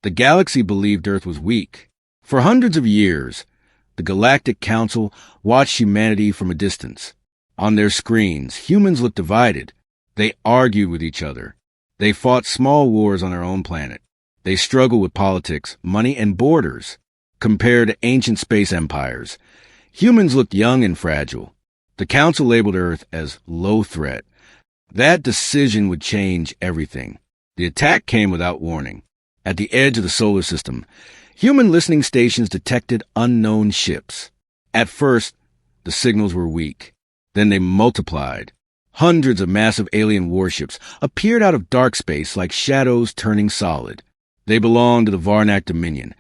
The galaxy believed Earth was weak. For hundreds of years, the Galactic Council watched humanity from a distance. On their screens, humans looked divided. They argued with each other. They fought small wars on their own planet. They struggled with politics, money, and borders. Compared to ancient space empires, humans looked young and fragile. The Council labeled Earth as low threat. That decision would change everything. The attack came without warning. At the edge of the solar system, human listening stations detected unknown ships. At first, the signals were weak. Then they multiplied. Hundreds of massive alien warships appeared out of dark space like shadows turning solid. They belonged to the Varnak Dominion,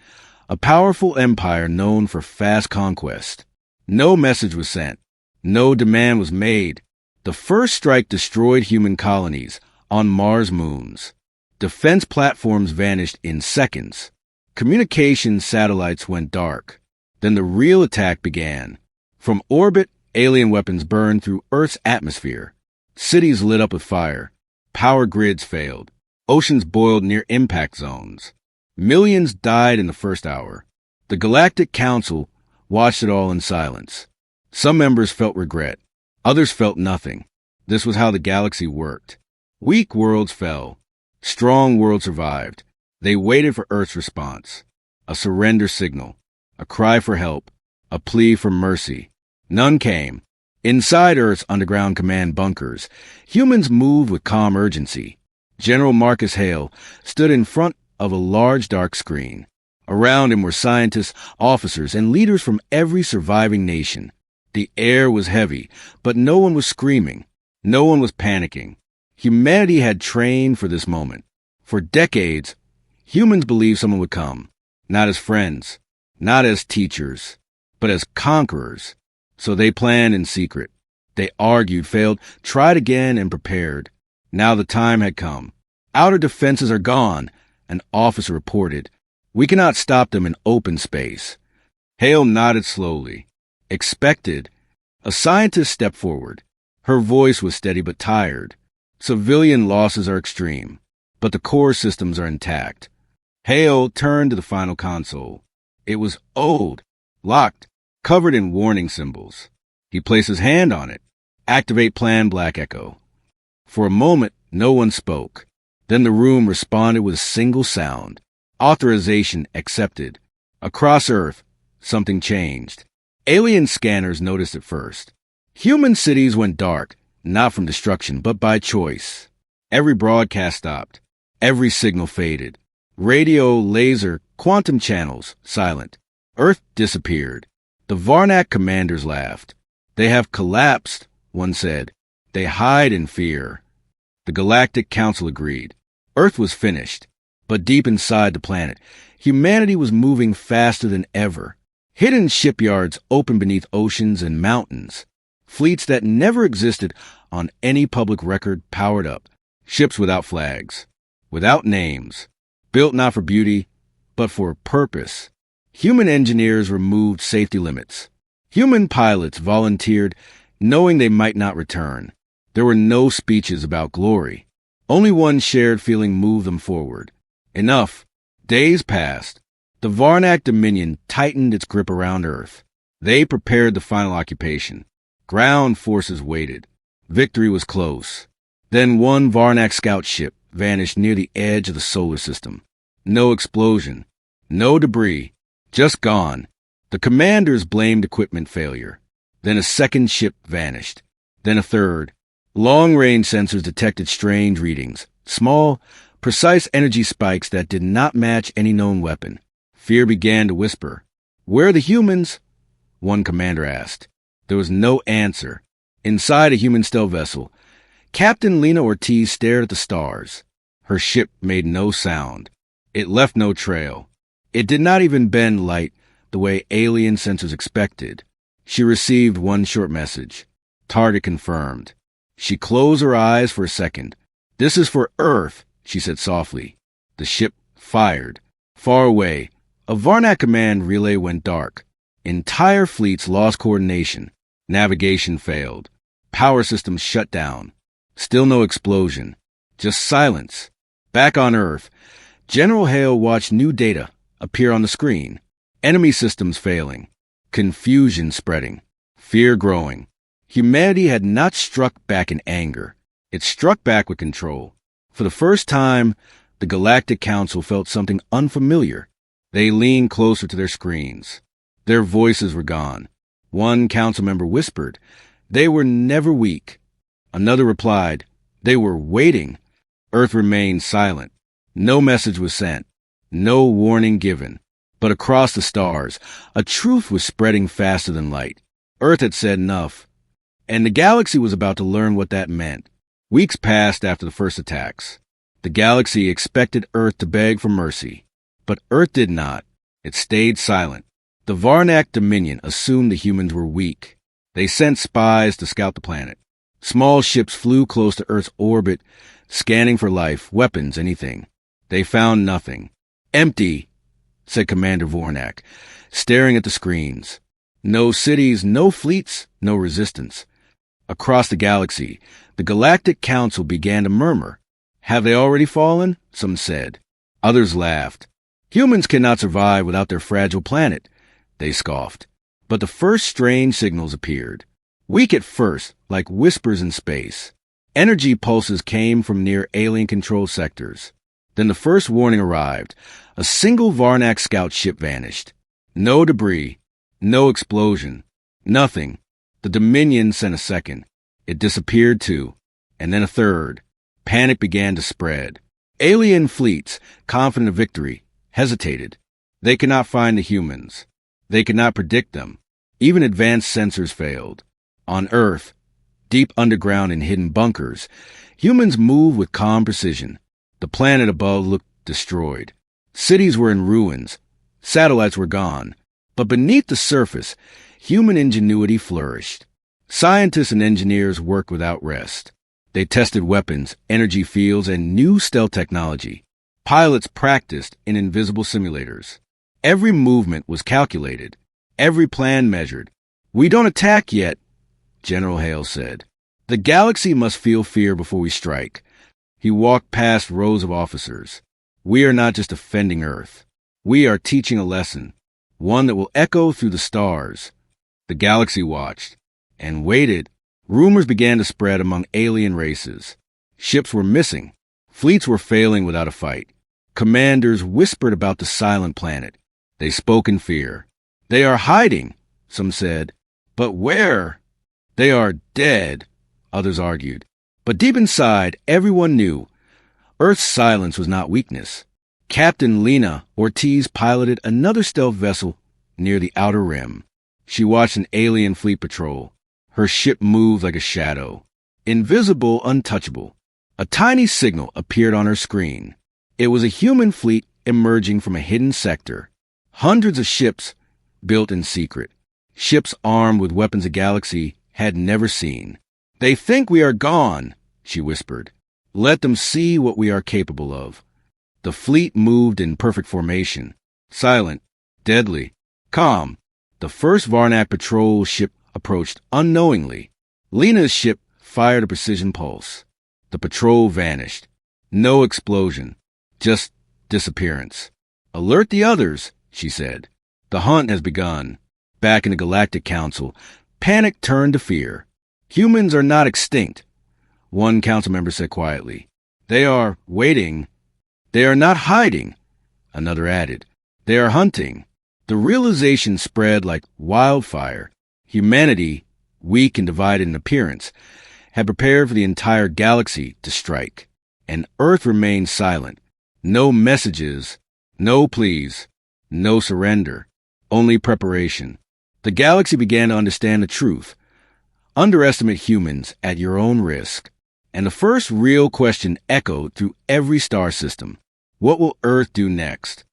a powerful empire known for fast conquest. No message was sent. No demand was made. The first strike destroyed human colonies on Mars moons. Defense platforms vanished in seconds. Communication satellites went dark. Then the real attack began. From orbit, alien weapons burned through Earth's atmosphere. Cities lit up with fire. Power grids failed. Oceans boiled near impact zones. Millions died in the first hour. The Galactic Council watched it all in silence. Some members felt regret. Others felt nothing. This was how the galaxy worked. Weak worlds fell. Strong worlds survived. They waited for Earth's response. A surrender signal. A cry for help. A plea for mercy. None came. Inside Earth's underground command bunkers, humans moved with calm urgency. General Marcus Hale stood in front of a large dark screen. Around him were scientists, officers, and leaders from every surviving nation. The air was heavy, but no one was screaming. No one was panicking. Humanity had trained for this moment. For decades, humans believed someone would come, not as friends, not as teachers, but as conquerors. So they planned in secret. They argued, failed, tried again, and prepared. Now the time had come. Outer defenses are gone, an officer reported. We cannot stop them in open space. Hale nodded slowly. Expected. A scientist stepped forward. Her voice was steady but tired. Civilian losses are extreme, but the core systems are intact. Hale turned to the final console. It was old, locked, covered in warning symbols. He placed his hand on it. Activate Plan Black Echo. For a moment, no one spoke. Then the room responded with a single sound. Authorization accepted. Across Earth, something changed. Alien scanners noticed it first. Human cities went dark, not from destruction, but by choice. Every broadcast stopped. Every signal faded. Radio, laser, quantum channels, silent. Earth disappeared. The Varnak commanders laughed. They have collapsed, one said. They hide in fear. The Galactic Council agreed. Earth was finished. But deep inside the planet, humanity was moving faster than ever. Hidden shipyards opened beneath oceans and mountains. Fleets that never existed on any public record powered up. Ships without flags. Without names. Built not for beauty, but for purpose. Human engineers removed safety limits. Human pilots volunteered, knowing they might not return. There were no speeches about glory. Only one shared feeling moved them forward. Enough. Days passed. The Varnak Dominion tightened its grip around Earth. They prepared the final occupation. Ground forces waited. Victory was close. Then one Varnak scout ship vanished near the edge of the solar system. No explosion. No debris. Just gone. The commanders blamed equipment failure. Then a second ship vanished. Then a third. Long-range sensors detected strange readings. Small, precise energy spikes that did not match any known weapon. Fear began to whisper. "Where are the humans?" one commander asked. There was no answer. Inside a human stealth vessel, Captain Lena Ortiz stared at the stars. Her ship made no sound. It left no trail. It did not even bend light the way alien sensors expected. She received one short message. Target confirmed. She closed her eyes for a second. "This is for Earth," she said softly. The ship fired. Far away, a Varnak command relay went dark. Entire fleets lost coordination. Navigation failed. Power systems shut down. Still no explosion. Just silence. Back on Earth, General Hale watched new data appear on the screen. Enemy systems failing, confusion spreading, fear growing. Humanity had not struck back in anger. It struck back with control. For the first time, the Galactic Council felt something unfamiliar. They leaned closer to their screens. Their voices were gone. One council member whispered, "They were never weak." Another replied, "They were waiting." Earth remained silent. No message was sent. No warning given. But across the stars, a truth was spreading faster than light. Earth had said enough. And the galaxy was about to learn what that meant. Weeks passed after the first attacks. The galaxy expected Earth to beg for mercy. But Earth did not. It stayed silent. The Varnak Dominion assumed the humans were weak. They sent spies to scout the planet. Small ships flew close to Earth's orbit, scanning for life, weapons, anything. They found nothing. "Empty," said Commander Varnak, staring at the screens. No cities, no fleets, no resistance. Across the galaxy, the Galactic Council began to murmur. "Have they already fallen?" some said. Others laughed. "Humans cannot survive without their fragile planet," they scoffed. But the first strange signals appeared. Weak at first, like whispers in space. Energy pulses came from near alien control sectors. Then the first warning arrived. A single Varnak scout ship vanished. No debris, no explosion, nothing. The Dominion sent a second. It disappeared too. And then a third. Panic began to spread. Alien fleets, confident of victory, hesitated. They could not find the humans. They could not predict them. Even advanced sensors failed. On Earth, deep underground in hidden bunkers, humans moved with calm precision. The planet above looked destroyed. Cities were in ruins. Satellites were gone. But beneath the surface, human ingenuity flourished. Scientists and engineers worked without rest. They tested weapons, energy fields, and new stealth technology. Pilots practiced in invisible simulators. Every movement was calculated. Every plan measured. "We don't attack yet," General Hale said. "The galaxy must feel fear before we strike." He walked past rows of officers. "We are not just defending Earth. We are teaching a lesson, one that will echo through the stars." The galaxy watched and waited. Rumors began to spread among alien races. Ships were missing. Fleets were failing without a fight. Commanders whispered about the silent planet. They spoke in fear. "They are hiding," some said. "But where?" "They are dead," others argued. But deep inside, everyone knew Earth's silence was not weakness. Captain Lena Ortiz piloted another stealth vessel near the outer rim. She watched an alien fleet patrol. Her ship moved like a shadow. Invisible, untouchable. A tiny signal appeared on her screen. It was a human fleet emerging from a hidden sector. Hundreds of ships built in secret. Ships armed with weapons the galaxy had never seen. "They think we are gone," she whispered. "Let them see what we are capable of." The fleet moved in perfect formation. Silent, deadly, calm. The first Varnak patrol ship approached unknowingly. Lena's ship fired a precision pulse. The patrol vanished. No explosion, just disappearance. "Alert the others," she said. "The hunt has begun." Back in the Galactic Council, panic turned to fear. "Humans are not extinct," one council member said quietly. "They are waiting." "They are not hiding," another added. "They are hunting." The realization spread like wildfire. Humanity, weak and divided in appearance, had prepared for the entire galaxy to strike. And Earth remained silent. No messages, no pleas, no surrender, only preparation. The galaxy began to understand the truth. Underestimate humans at your own risk. And the first real question echoed through every star system. What will Earth do next?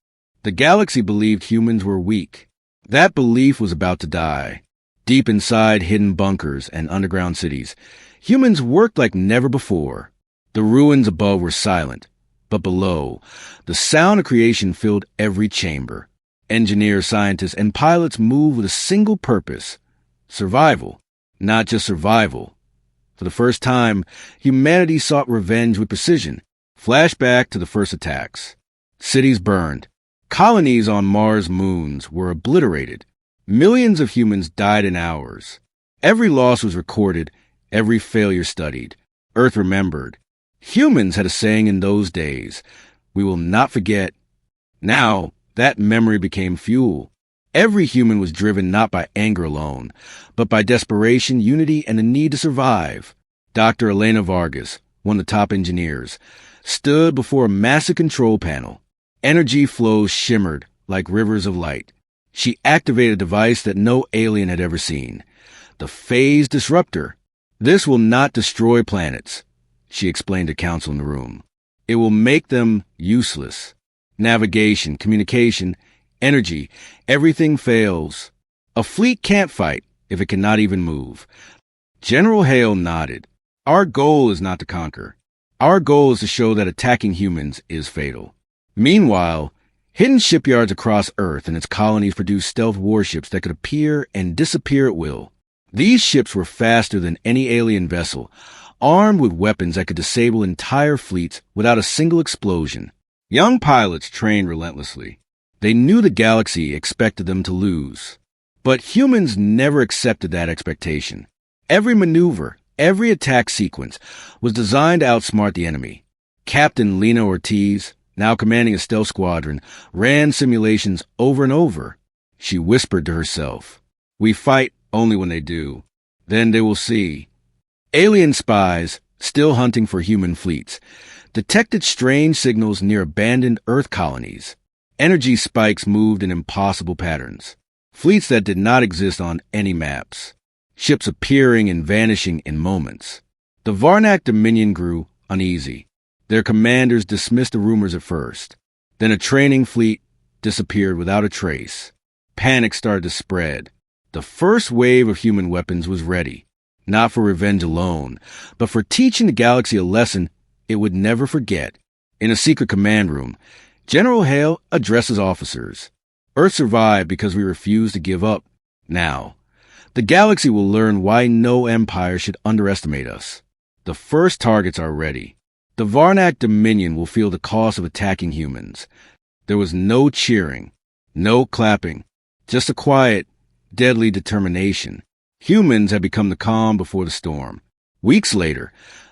The galaxy believed humans were weak. That belief was about to die. Deep inside hidden bunkers and underground cities, humans worked like never before. The ruins above were silent, but below, the sound of creation filled every chamber. Engineers, scientists, and pilots moved with a single purpose: survival. Not just survival. For the first time, humanity sought revenge with precision. Flashback to the first attacks. Cities burned. Colonies on Mars' moons were obliterated. Millions of humans died in hours. Every loss was recorded, every failure studied. Earth remembered. Humans had a saying in those days, "We will not forget." Now, that memory became fuel. Every human was driven not by anger alone, but by desperation, unity, and the need to survive. Dr. Elena Vargas, one of the top engineers, stood before a massive control panel. Energy flows shimmered like rivers of light. She activated a device that no alien had ever seen. The phase disruptor. "This will not destroy planets," she explained to council in the room. "It will make them useless. Navigation, communication, energy, everything fails. A fleet can't fight if it cannot even move." General Hale nodded. "Our goal is not to conquer. Our goal is to show that attacking humans is fatal." Meanwhile, hidden shipyards across Earth and its colonies produced stealth warships that could appear and disappear at will. These ships were faster than any alien vessel, armed with weapons that could disable entire fleets without a single explosion. Young pilots trained relentlessly. They knew the galaxy expected them to lose. But humans never accepted that expectation. Every maneuver, every attack sequence was designed to outsmart the enemy. Captain Lena Ortiz, now commanding a stealth squadron, ran simulations over and over. She whispered to herself, "We fight only when they do. Then they will see." Alien spies, still hunting for human fleets, detected strange signals near abandoned Earth colonies. Energy spikes moved in impossible patterns. Fleets that did not exist on any maps. Ships appearing and vanishing in moments. The Varnak Dominion grew uneasy. Their commanders dismissed the rumors at first. Then a training fleet disappeared without a trace. Panic started to spread. The first wave of human weapons was ready, not for revenge alone, but for teaching the galaxy a lesson it would never forget. In a secret command room, General Hale addresses officers. "Earth survived because we refused to give up. Now, the galaxy will learn why no empire should underestimate us. The first targets are ready. The Varnak Dominion will feel the cost of attacking humans." There was no cheering, no clapping, just a quiet, deadly determination. Humans had become the calm before the storm. Weeks later,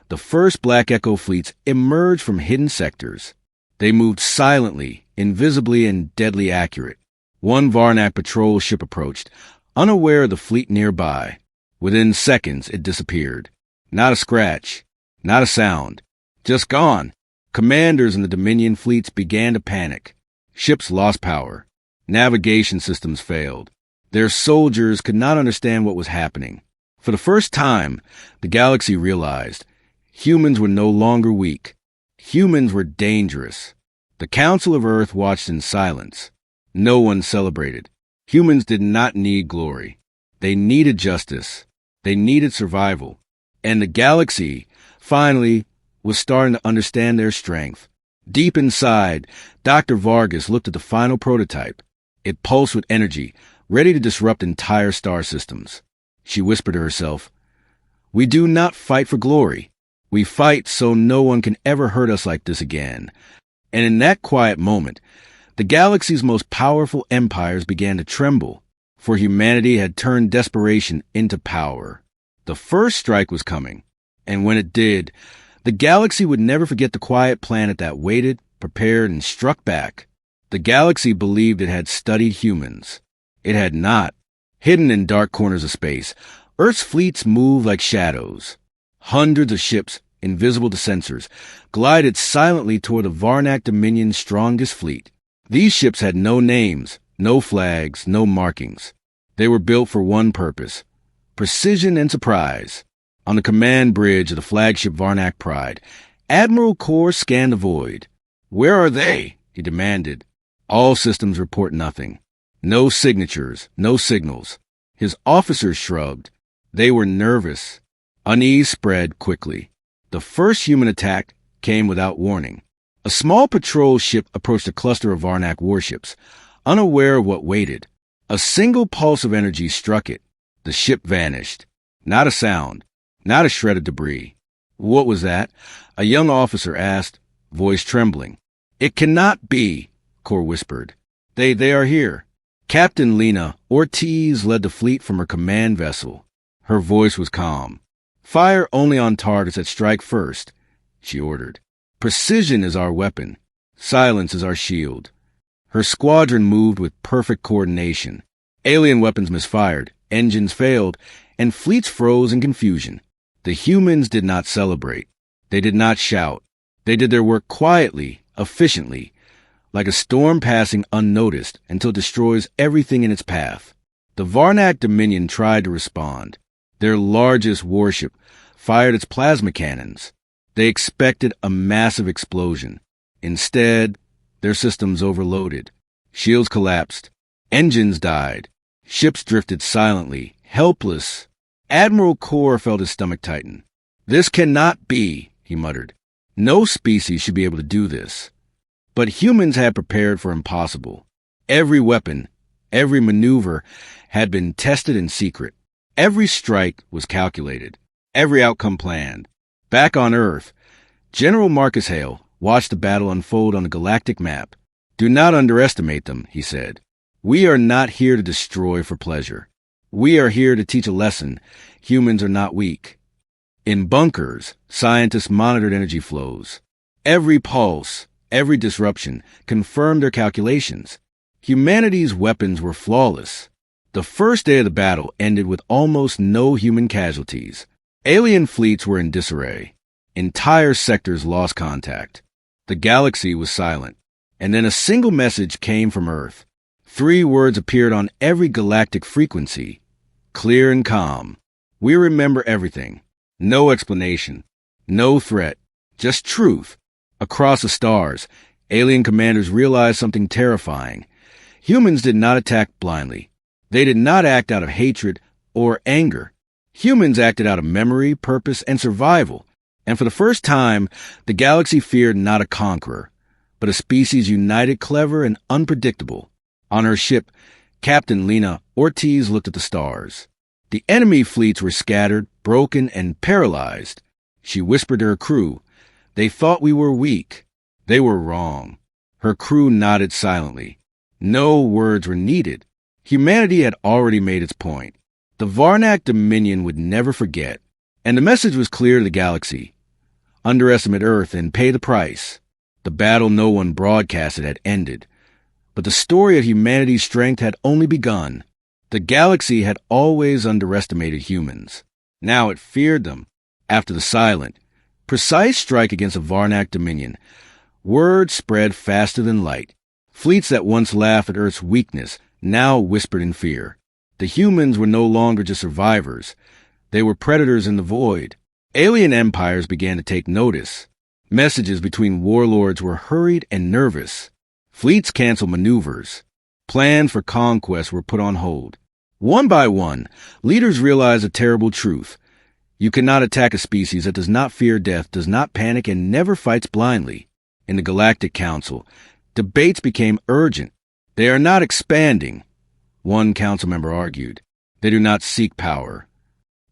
the first Black Echo fleets emerged from hidden sectors. They moved silently, invisibly, and deadly accurate. One Varnak patrol ship approached, unaware of the fleet nearby. Within seconds, it disappeared. Not a scratch, not a sound. Just gone. Commanders in the Dominion fleets began to panic. Ships lost power. Navigation systems failed. Their soldiers could not understand what was happening. For the first time, the galaxy realized humans were no longer weak. Humans were dangerous. The Council of Earth watched in silence. No one celebrated. Humans did not need glory. They needed justice. They needed survival. And the galaxy, finally, was starting to understand their strength. Deep inside, Dr. Vargas looked at the final prototype. It pulsed with energy, ready to disrupt entire star systems. She whispered to herself, "We do not fight for glory. We fight so no one can ever hurt us like this again." And in that quiet moment, the galaxy's most powerful empires began to tremble, for humanity had turned desperation into power. The first strike was coming, and when it did, the galaxy would never forget the quiet planet that waited, prepared, and struck back. The galaxy believed it had studied humans. It had not. Hidden in dark corners of space, Earth's fleets moved like shadows. Hundreds of ships, invisible to sensors, glided silently toward the Varnak Dominion's strongest fleet. These ships had no names, no flags, no markings. They were built for one purpose: precision and surprise. On the command bridge of the flagship Varnak Pride, Admiral Kor scanned the void. "Where are they?" he demanded. All systems report nothing. No signatures, no signals. His officers shrugged. They were nervous. Unease spread quickly. The first human attack came without warning. A small patrol ship approached a cluster of Varnak warships, unaware of what waited. A single pulse of energy struck it. The ship vanished. Not a sound. Not a shred of debris. "What was that?" a young officer asked, voice trembling. "It cannot be," Kor whispered. They are here." Captain Lena Ortiz led the fleet from her command vessel. Her voice was calm. "Fire only on targets that strike first," she ordered. "Precision is our weapon. Silence is our shield." Her squadron moved with perfect coordination. Alien weapons misfired, engines failed, and fleets froze in confusion. The humans did not celebrate. They did not shout. They did their work quietly, efficiently, like a storm passing unnoticed until it destroys everything in its path. The Varnak Dominion tried to respond. Their largest warship fired its plasma cannons. They expected a massive explosion. Instead, their systems overloaded. Shields collapsed. Engines died. Ships drifted silently, helpless. Admiral Kor felt his stomach tighten. "This cannot be," he muttered. "No species should be able to do this." But humans had prepared for impossible. Every weapon, every maneuver had been tested in secret. Every strike was calculated. Every outcome planned. Back on Earth, General Marcus Hale watched the battle unfold on the galactic map. "Do not underestimate them," he said. "We are not here to destroy for pleasure. We are here to teach a lesson. Humans are not weak." In bunkers, scientists monitored energy flows. Every pulse, every disruption confirmed their calculations. Humanity's weapons were flawless. The first day of the battle ended with almost no human casualties. Alien fleets were in disarray. Entire sectors lost contact. The galaxy was silent. And then a single message came from Earth. 3 words appeared on every galactic frequency. Clear and calm. "We remember everything." No explanation. No threat. Just truth. Across the stars, alien commanders realized something terrifying. Humans did not attack blindly. They did not act out of hatred or anger. Humans acted out of memory, purpose, and survival. And for the first time, the galaxy feared not a conqueror, but a species united, clever, and unpredictable. On her ship, Captain Lena Ortiz looked at the stars. The enemy fleets were scattered, broken, and paralyzed. She whispered to her crew, "They thought we were weak. They were wrong." Her crew nodded silently. No words were needed. Humanity had already made its point. The Varnak Dominion would never forget. And the message was clear to the galaxy. Underestimate Earth and pay the price. The battle no one broadcasted had ended. But the story of humanity's strength had only begun. The galaxy had always underestimated humans. Now it feared them. After the silent, precise strike against the Varnak Dominion, word spread faster than light. Fleets that once laughed at Earth's weakness now whispered in fear. The humans were no longer just survivors. They were predators in the void. Alien empires began to take notice. Messages between warlords were hurried and nervous. Fleets canceled maneuvers. Plans for conquest were put on hold. One by one, leaders realized a terrible truth. You cannot attack a species that does not fear death, does not panic, and never fights blindly. In the Galactic Council, debates became urgent. "They are not expanding," one council member argued. "They do not seek power."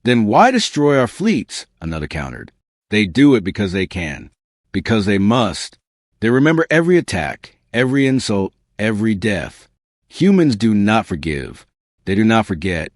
"Then why destroy our fleets?" another countered. "They do it because they can. Because they must. They remember every attack, every insult, every death. Humans do not forgive. They do not forget."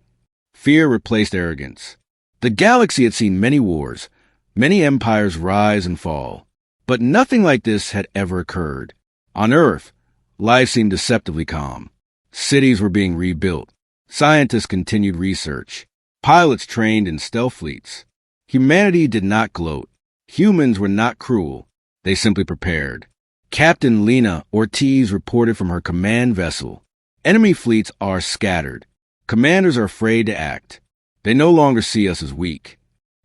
Fear replaced arrogance. The galaxy had seen many wars, many empires rise and fall. But nothing like this had ever occurred. On Earth, life seemed deceptively calm. Cities were being rebuilt. Scientists continued research. Pilots trained in stealth fleets. Humanity did not gloat. Humans were not cruel. They simply prepared. Captain Lena Ortiz reported from her command vessel. "Enemy fleets are scattered. Commanders are afraid to act. They no longer see us as weak."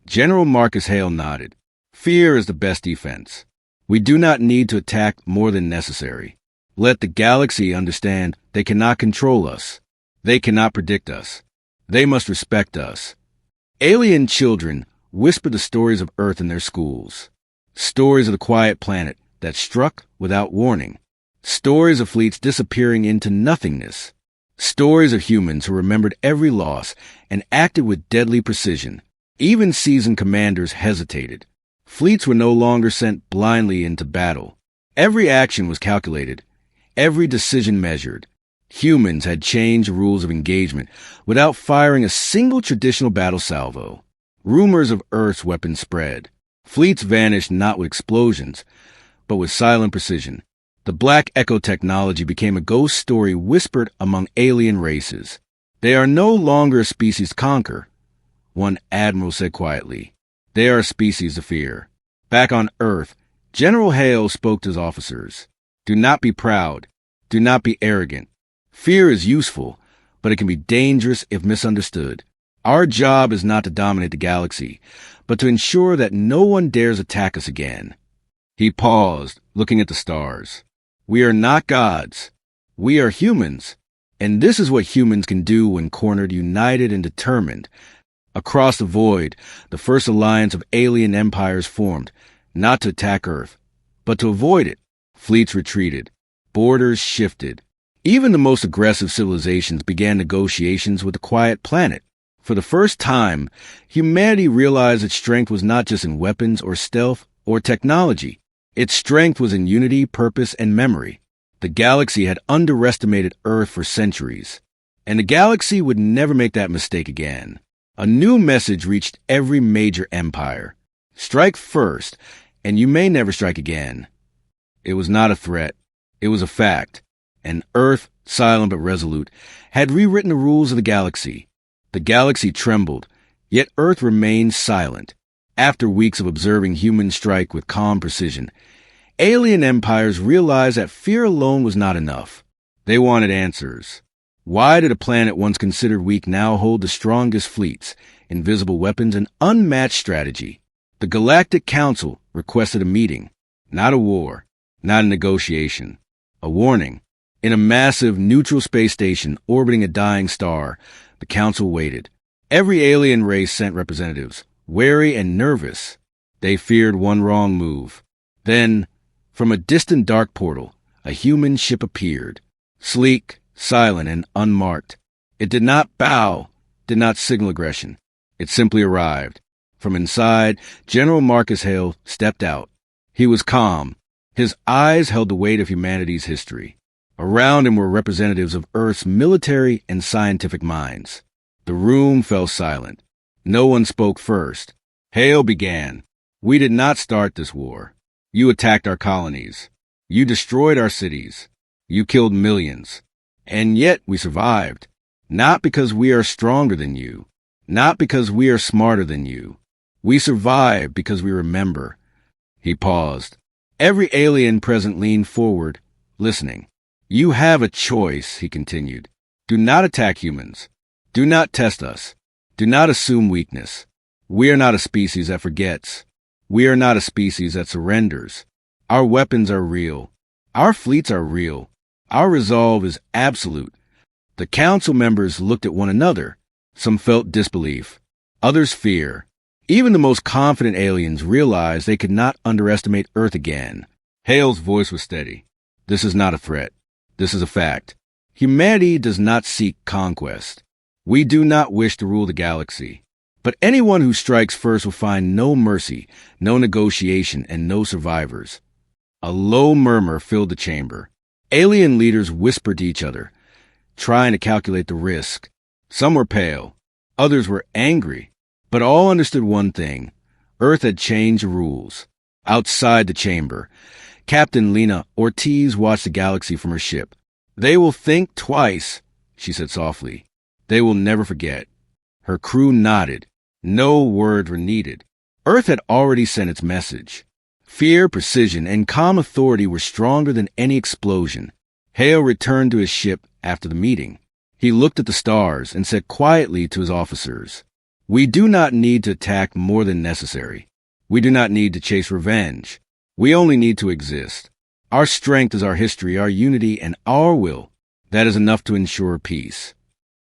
General Marcus Hale nodded. "Fear is the best defense. We do not need to attack more than necessary. Let the galaxy understand they cannot control us. They cannot predict us. They must respect us." Alien children whispered the stories of Earth in their schools. Stories of the quiet planet that struck without warning. Stories of fleets disappearing into nothingness. Stories of humans who remembered every loss and acted with deadly precision. Even seasoned commanders hesitated. Fleets were no longer sent blindly into battle. Every action was calculated, every decision measured. Humans had changed the rules of engagement without firing a single traditional battle salvo. Rumors of Earth's weapons spread. Fleets vanished not with explosions, but with silent precision. The Black Echo technology became a ghost story whispered among alien races. They are no longer a species to conquer, one admiral said quietly. They are a species to fear. Back on Earth, General Hale spoke to his officers. Do not be proud. Do not be arrogant. Fear is useful, but it can be dangerous if misunderstood. Our job is not to dominate the galaxy, but to ensure that no one dares attack us again. He paused, looking at the stars. We are not gods. We are humans. And this is what humans can do when cornered, united, and determined. Across the void, the first alliance of alien empires formed, not to attack Earth, but to avoid it. Fleets retreated. Borders shifted. Even the most aggressive civilizations began negotiations with the quiet planet. For the first time, humanity realized its strength was not just in weapons or stealth or technology. Its strength was in unity, purpose, and memory. The galaxy had underestimated Earth for centuries, and the galaxy would never make that mistake again. A new message reached every major empire. Strike first, and you may never strike again. It was not a threat. It was a fact. And Earth, silent but resolute, had rewritten the rules of the galaxy. The galaxy trembled, yet Earth remained silent. After weeks of observing humans strike with calm precision, alien empires realized that fear alone was not enough. They wanted answers. Why did a planet once considered weak now hold the strongest fleets, invisible weapons, and unmatched strategy? The Galactic Council requested a meeting, not a war, not a negotiation, a warning. In a massive neutral space station orbiting a dying star, the Council waited. Every alien race sent representatives, wary and nervous. They feared one wrong move. Then, from a distant dark portal, a human ship appeared, sleek, silent, and unmarked. It did not bow, did not signal aggression. It simply arrived. From inside, General Marcus Hale stepped out. He was calm. His eyes held the weight of humanity's history. Around him were representatives of Earth's military and scientific minds. The room fell silent. No one spoke first. Hale began. We did not start this war. You attacked our colonies. You destroyed our cities. You killed millions. And yet we survived. Not because we are stronger than you. Not because we are smarter than you. We survived because we remember. He paused. Every alien present leaned forward, listening. You have a choice, he continued. Do not attack humans. Do not test us. Do not assume weakness. We are not a species that forgets. We are not a species that surrenders. Our weapons are real. Our fleets are real. Our resolve is absolute. The council members looked at one another. Some felt disbelief. Others fear. Even the most confident aliens realized they could not underestimate Earth again. Hale's voice was steady. This is not a threat. This is a fact. Humanity does not seek conquest. We do not wish to rule the galaxy. But anyone who strikes first will find no mercy, no negotiation, and no survivors. A low murmur filled the chamber. Alien leaders whispered to each other, trying to calculate the risk. Some were pale. Others were angry. But all understood one thing. Earth had changed the rules. Outside the chamber, Captain Lena Ortiz watched the galaxy from her ship. They will think twice, she said softly. They will never forget. Her crew nodded. No words were needed. Earth had already sent its message. Fear, precision, and calm authority were stronger than any explosion. Hale returned to his ship after the meeting. He looked at the stars and said quietly to his officers, We do not need to attack more than necessary. We do not need to chase revenge. We only need to exist. Our strength is our history, our unity, and our will. That is enough to ensure peace.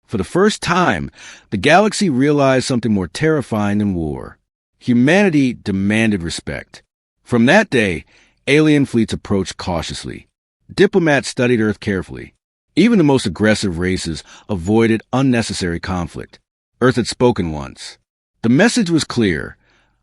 For the first time, the galaxy realized something more terrifying than war. Humanity demanded respect. From that day, alien fleets approached cautiously. Diplomats studied Earth carefully. Even the most aggressive races avoided unnecessary conflict. Earth had spoken once. The message was clear.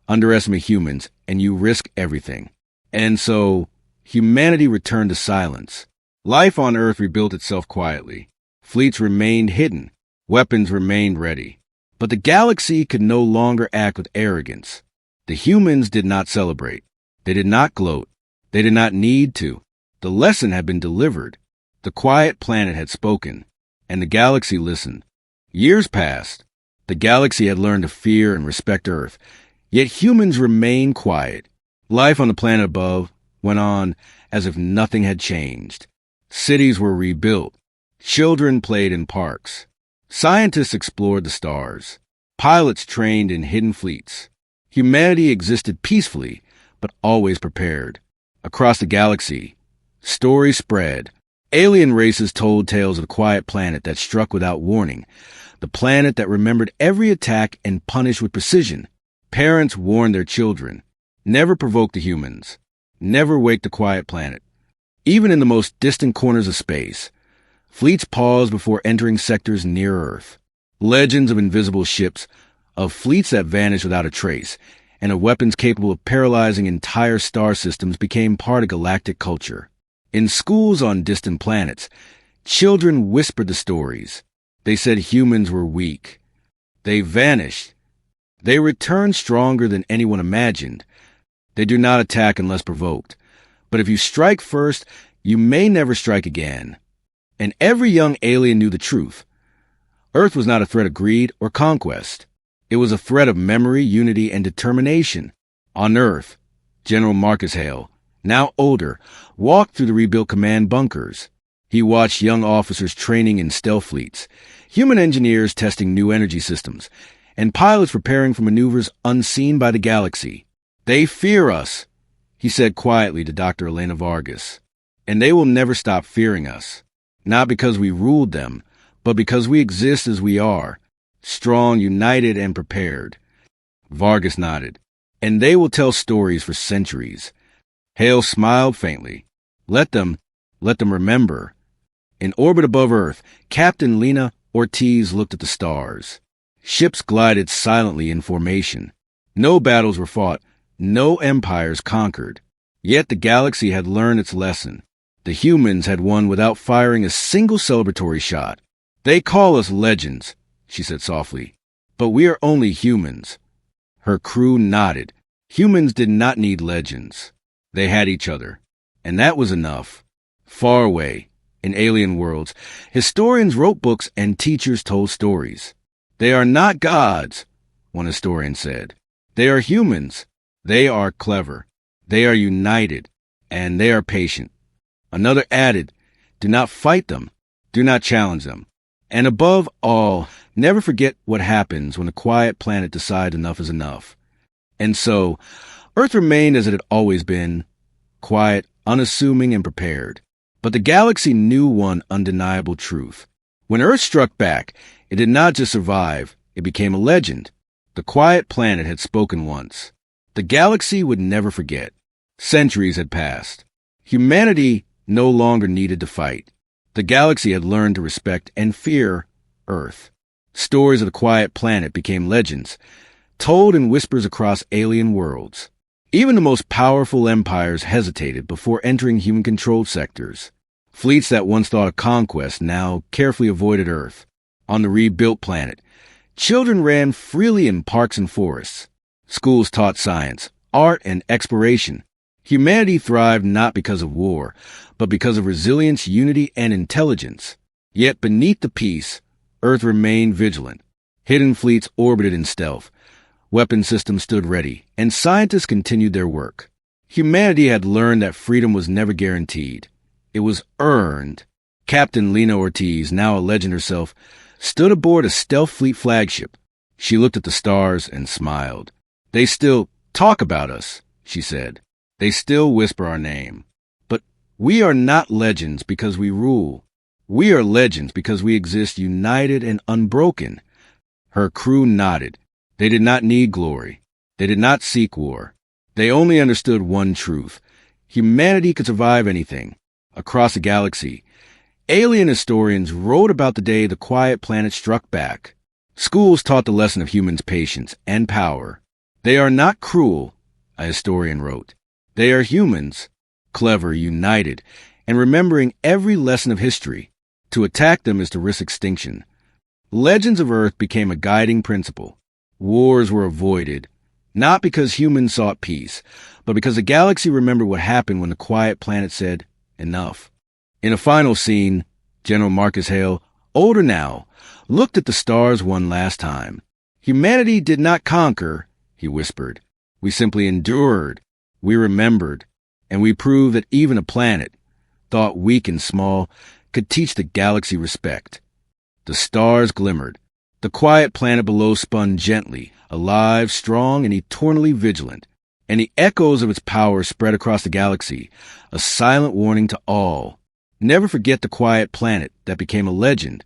Underestimate humans, and you risk everything. And so, Humanity returned to silence. Life on Earth rebuilt itself quietly. Fleets remained hidden. Weapons remained ready. But the galaxy could no longer act with arrogance. The humans did not celebrate. They did not gloat. They did not need to. The lesson had been delivered. The quiet planet had spoken, and the galaxy listened. Years passed. The galaxy had learned to fear and respect Earth, yet humans remained quiet. Life on the planet above went on as if nothing had changed. Cities were rebuilt. Children played in parks. Scientists explored the stars. Pilots trained in hidden fleets. Humanity existed peacefully, but always prepared. Across the galaxy, stories spread. Alien races told tales of the quiet planet that struck without warning, the planet that remembered every attack and punished with precision. Parents warned their children, never provoke the humans, never wake the quiet planet. Even in the most distant corners of space, fleets paused before entering sectors near Earth. Legends of invisible ships, of fleets that vanished without a trace, and of weapons capable of paralyzing entire star systems became part of galactic culture. In schools on distant planets, children whispered the stories. They said humans were weak. They vanished. They returned stronger than anyone imagined. They do not attack unless provoked. But if you strike first, you may never strike again. And every young alien knew the truth. Earth was not a threat of greed or conquest. It was a threat of memory, unity, and determination. On Earth, General Marcus Hale, now older, walked through the rebuilt command bunkers. He watched young officers training in stealth fleets, human engineers testing new energy systems, and pilots preparing for maneuvers unseen by the galaxy. "They fear us," he said quietly to Dr. Elena Vargas, "and they will never stop fearing us. Not because we ruled them, but because we exist as we are, strong, united, and prepared." Vargas nodded. "And they will tell stories for centuries." Hale smiled faintly. Let them remember. In orbit above Earth, Captain Lena Ortiz looked at the stars. Ships glided silently in formation. No battles were fought, no empires conquered. Yet the galaxy had learned its lesson. The humans had won without firing a single celebratory shot. "They call us legends," she said softly, "but we are only humans." Her crew nodded. Humans did not need legends. They had each other, and that was enough. Far away, in alien worlds, historians wrote books and teachers told stories. "They are not gods," one historian said. "They are humans. They are clever. They are united, and they are patient." Another added, "Do not fight them. Do not challenge them. And above all, never forget what happens when a quiet planet decides enough is enough." And so, Earth remained as it had always been, quiet, unassuming, and prepared. But the galaxy knew one undeniable truth. When Earth struck back, it did not just survive, it became a legend. The quiet planet had spoken once. The galaxy would never forget. Centuries had passed. Humanity no longer needed to fight. The galaxy had learned to respect and fear Earth. Stories of the quiet planet became legends, told in whispers across alien worlds. Even the most powerful empires hesitated before entering human-controlled sectors. Fleets that once thought of conquest now carefully avoided Earth. On the rebuilt planet, children ran freely in parks and forests. Schools taught science, art, and exploration. Humanity thrived not because of war, but because of resilience, unity, and intelligence. Yet beneath the peace, Earth remained vigilant. Hidden fleets orbited in stealth. Weapon systems stood ready, and scientists continued their work. Humanity had learned that freedom was never guaranteed. It was earned. Captain Lena Ortiz, now a legend herself, stood aboard a stealth fleet flagship. She looked at the stars and smiled. "They still talk about us," she said. "They still whisper our name. But we are not legends because we rule. We are legends because we exist united and unbroken." Her crew nodded. They did not need glory. They did not seek war. They only understood one truth. Humanity could survive anything. Across the galaxy, alien historians wrote about the day the quiet planet struck back. Schools taught the lesson of humans' patience and power. "They are not cruel," a historian wrote. "They are humans, clever, united, and remembering every lesson of history. To attack them is to risk extinction. Legends of Earth became a guiding principle. Wars were avoided, not because humans sought peace, but because the galaxy remembered what happened when the quiet planet said, enough. In a final scene, General Marcus Hale, older now, looked at the stars one last time. Humanity did not conquer, he whispered. We simply endured. We remembered. And we proved that even a planet, thought weak and small, could teach the galaxy respect. The stars glimmered. The quiet planet below spun gently, alive, strong, and eternally vigilant. And the echoes of its power spread across the galaxy, a silent warning to all. Never forget the quiet planet that became a legend,